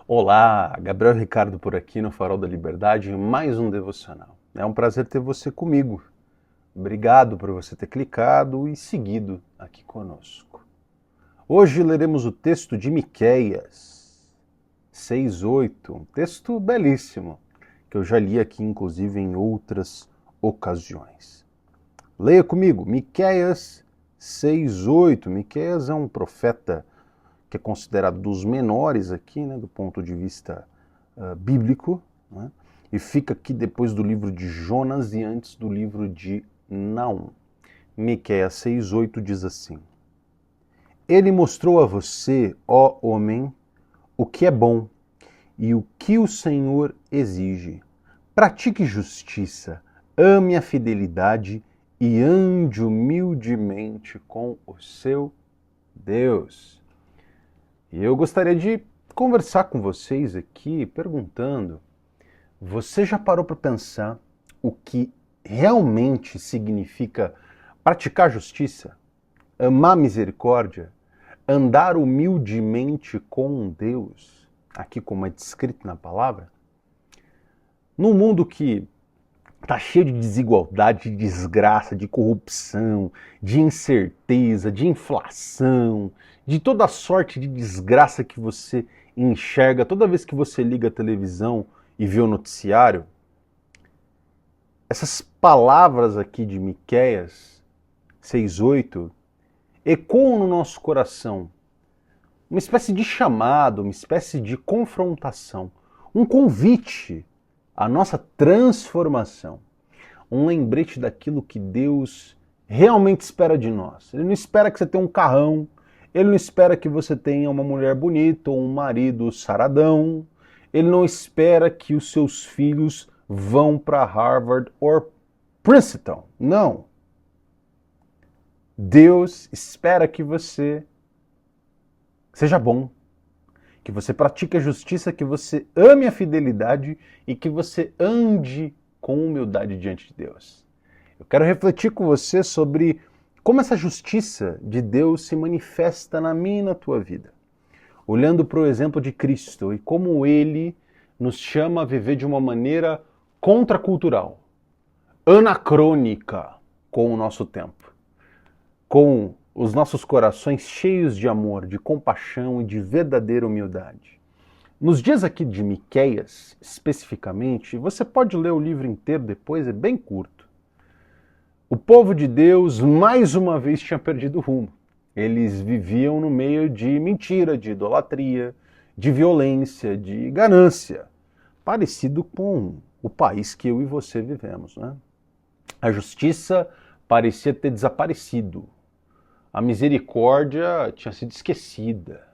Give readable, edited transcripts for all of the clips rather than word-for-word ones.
Olá, Gabriel Ricardo por aqui no Farol da Liberdade, mais um devocional. É um prazer ter você comigo. Obrigado por você ter clicado e seguido aqui conosco. Hoje leremos o texto de Miqueias 6:8, um texto belíssimo, que eu já li aqui inclusive em outras ocasiões. Leia comigo, Miqueias 6:8. Miqueias é um profeta que é considerado dos menores aqui, né, do ponto de vista bíblico, né, e fica aqui depois do livro de Jonas e antes do livro de Naum. Miqueias 6:8 diz assim: Ele mostrou a você, ó homem, o que é bom e o que o Senhor exige. Pratique justiça, ame a fidelidade e ande humildemente com o seu Deus. E eu gostaria de conversar com vocês aqui perguntando: você já parou para pensar o que realmente significa praticar justiça, amar misericórdia, andar humildemente com Deus, aqui como é descrito na palavra? Num mundo que está cheio de desigualdade, de desgraça, de corrupção, de incerteza, de inflação, de toda sorte de desgraça que você enxerga toda vez que você liga a televisão e vê o noticiário, essas palavras aqui de Miqueias 6:8 ecoam no nosso coração uma espécie de chamado, uma espécie de confrontação, um convite à nossa transformação, um lembrete daquilo que Deus realmente espera de nós. Ele não espera que você tenha um carrão, ele não espera que você tenha uma mulher bonita ou um marido saradão, ele não espera que os seus filhos vão para Harvard ou Princeton. Não. Deus espera que você seja bom, que você pratique a justiça, que você ame a fidelidade e que você ande com humildade diante de Deus. Eu quero refletir com você sobre como essa justiça de Deus se manifesta na minha e na tua vida. Olhando para o exemplo de Cristo e como Ele nos chama a viver de uma maneira contracultural, anacrônica com o nosso tempo, com os nossos corações cheios de amor, de compaixão e de verdadeira humildade. Nos dias aqui de Miqueias, especificamente, você pode ler o livro inteiro depois, é bem curto. O povo de Deus, mais uma vez, tinha perdido o rumo. Eles viviam no meio de mentira, de idolatria, de violência, de ganância. Parecido com o país que eu e você vivemos, né? A justiça parecia ter desaparecido. A misericórdia tinha sido esquecida.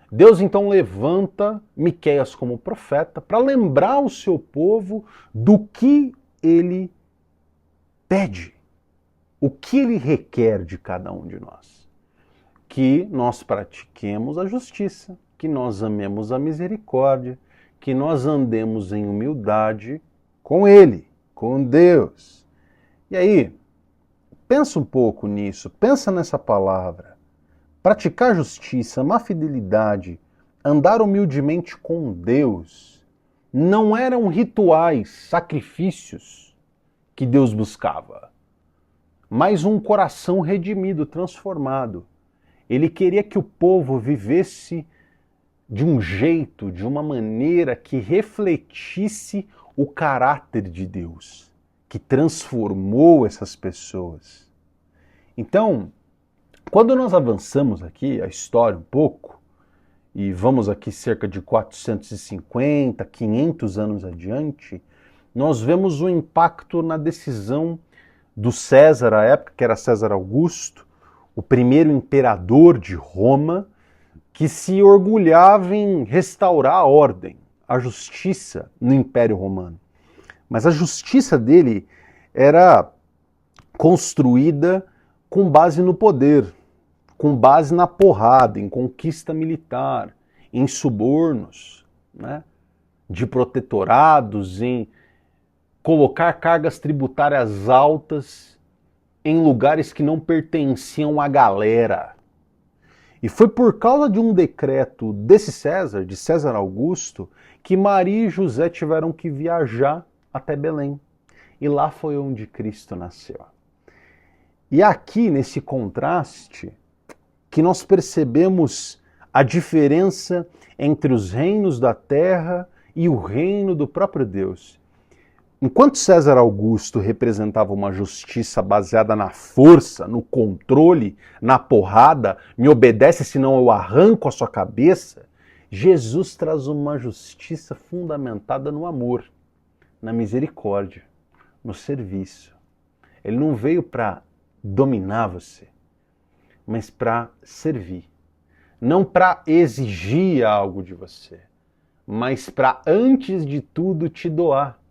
Deus então levanta Miqueias como profeta para lembrar o seu povo do que ele pede, o que ele requer de cada um de nós. Que nós pratiquemos a justiça, que nós amemos a misericórdia, que nós andemos em humildade com ele, com Deus. E aí, pensa um pouco nisso, pensa nessa palavra. Praticar justiça, amar fidelidade, andar humildemente com Deus, não eram rituais, sacrifícios que Deus buscava, mas um coração redimido, transformado. Ele queria que o povo vivesse de um jeito, de uma maneira que refletisse o caráter de Deus, que transformou essas pessoas. Então, quando nós avançamos aqui a história um pouco, e vamos aqui cerca de 450, 500 anos adiante, nós vemos o impacto na decisão do César, à época, que era César Augusto, o primeiro imperador de Roma, que se orgulhava em restaurar a ordem, a justiça no Império Romano. Mas a justiça dele era construída com base no poder, com base na porrada, em conquista militar, em subornos, né, de protetorados, em colocar cargas tributárias altas em lugares que não pertenciam à galera. E foi por causa de um decreto desse César, de César Augusto, que Maria e José tiveram que viajar até Belém. E lá foi onde Cristo nasceu. E aqui, nesse contraste, que nós percebemos a diferença entre os reinos da terra e o reino do próprio Deus. Enquanto César Augusto representava uma justiça baseada na força, no controle, na porrada, me obedece senão eu arranco a sua cabeça, Jesus traz uma justiça fundamentada no amor, na misericórdia, no serviço. Ele não veio para dominar você, mas para servir. Não para exigir algo de você, mas para, antes de tudo, te doar.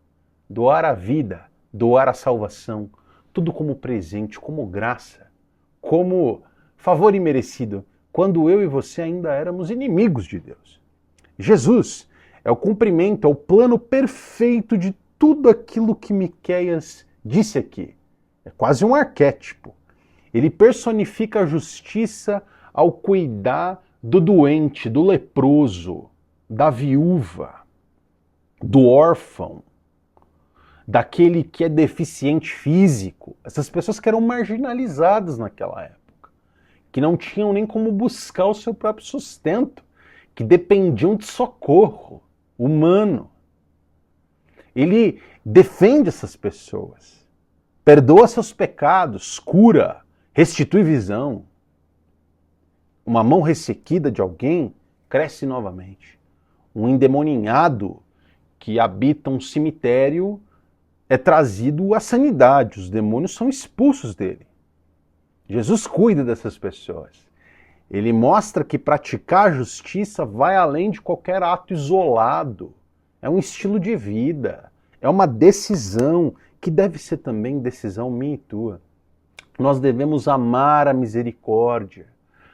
Doar a vida, doar a salvação, tudo como presente, como graça, como favor imerecido, quando eu e você ainda éramos inimigos de Deus. Jesus é o cumprimento, é o plano perfeito de tudo aquilo que Miqueias disse aqui. É quase um arquétipo. Ele personifica a justiça ao cuidar do doente, do leproso, da viúva, do órfão, daquele que é deficiente físico. Essas pessoas que eram marginalizadas naquela época, que não tinham nem como buscar o seu próprio sustento, que dependiam de socorro humano. Ele defende essas pessoas, perdoa seus pecados, cura, restitui visão. Uma mão ressequida de alguém cresce novamente. Um endemoninhado que habita um cemitério é trazido à sanidade, os demônios são expulsos dele. Jesus cuida dessas pessoas. Ele mostra que praticar a justiça vai além de qualquer ato isolado. É um estilo de vida, é uma decisão, que deve ser também decisão minha e tua. Nós devemos amar a misericórdia,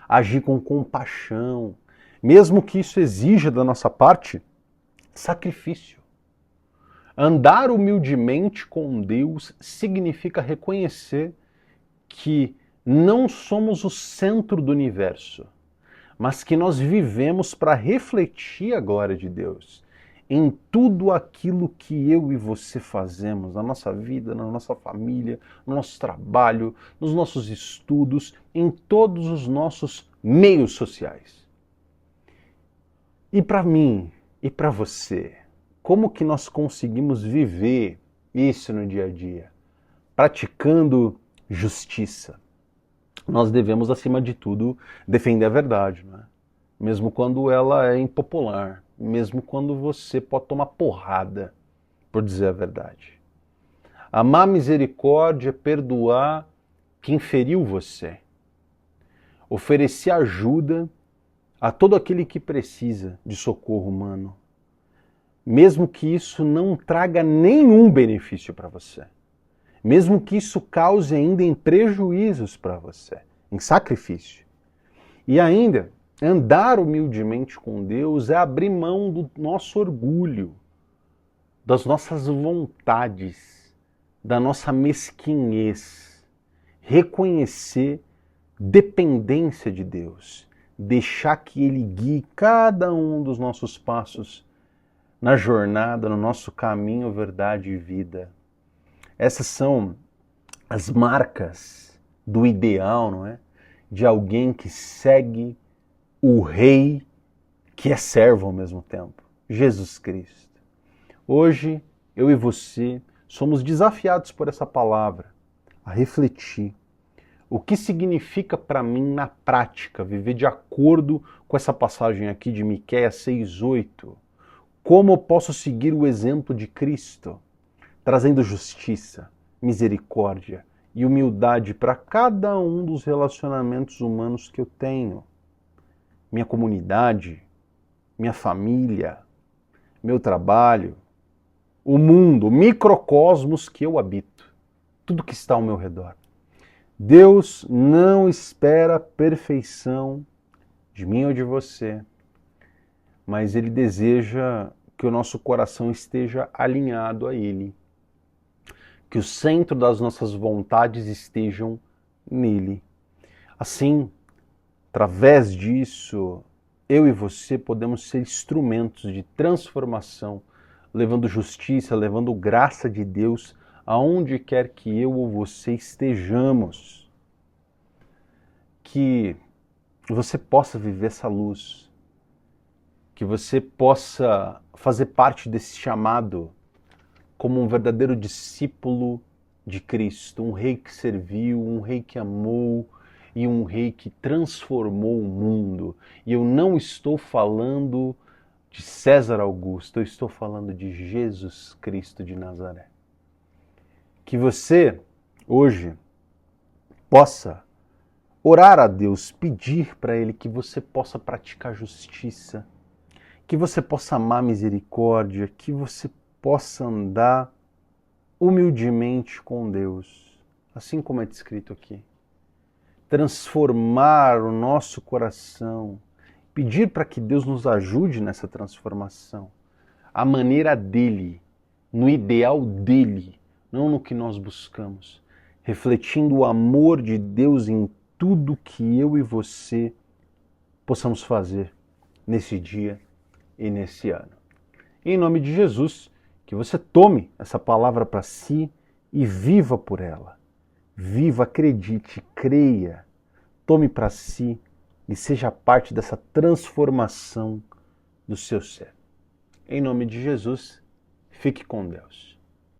agir com compaixão, mesmo que isso exija da nossa parte sacrifício. Andar humildemente com Deus significa reconhecer que não somos o centro do universo, mas que nós vivemos para refletir a glória de Deus em tudo aquilo que eu e você fazemos, na nossa vida, na nossa família, no nosso trabalho, nos nossos estudos, em todos os nossos meios sociais. E para mim, e para você, como que nós conseguimos viver isso no dia a dia? Praticando justiça. Nós devemos, acima de tudo, defender a verdade, né? Mesmo quando ela é impopular, mesmo quando você pode tomar porrada por dizer a verdade. Amar a misericórdia é perdoar quem feriu você. Oferecer ajuda a todo aquele que precisa de socorro humano, mesmo que isso não traga nenhum benefício para você, mesmo que isso cause ainda em prejuízos para você, em sacrifício. E ainda, andar humildemente com Deus é abrir mão do nosso orgulho, das nossas vontades, da nossa mesquinhez, reconhecer dependência de Deus, deixar que Ele guie cada um dos nossos passos na jornada, no nosso caminho, verdade e vida. Essas são as marcas do ideal, não é? De alguém que segue o Rei, que é servo ao mesmo tempo, Jesus Cristo. Hoje, eu e você somos desafiados por essa palavra a refletir o que significa para mim na prática viver de acordo com essa passagem aqui de Miqueias 6:8. Como eu posso seguir o exemplo de Cristo, trazendo justiça, misericórdia e humildade para cada um dos relacionamentos humanos que eu tenho. Minha comunidade, minha família, meu trabalho, o mundo, o microcosmos que eu habito, tudo que está ao meu redor. Deus não espera perfeição de mim ou de você, mas Ele deseja que o nosso coração esteja alinhado a Ele, que o centro das nossas vontades estejam nele. Assim, Através disso, eu e você podemos ser instrumentos de transformação, levando justiça, levando graça de Deus aonde quer que eu ou você estejamos. Que você possa viver essa luz, que você possa fazer parte desse chamado como um verdadeiro discípulo de Cristo, um rei que serviu, um rei que amou e um rei que transformou o mundo. E eu não estou falando de César Augusto, eu estou falando de Jesus Cristo de Nazaré. Que você, hoje, possa orar a Deus, pedir para Ele que você possa praticar justiça, que você possa amar misericórdia, que você possa andar humildemente com Deus, assim como é descrito aqui. Transformar o nosso coração, pedir para que Deus nos ajude nessa transformação, à maneira dele, no ideal dele, não no que nós buscamos, refletindo o amor de Deus em tudo que eu e você possamos fazer nesse dia e nesse ano. Em nome de Jesus, que você tome essa palavra para si e viva por ela. Viva, acredite, creia, tome para si e seja parte dessa transformação do seu ser. Em nome de Jesus, fique com Deus.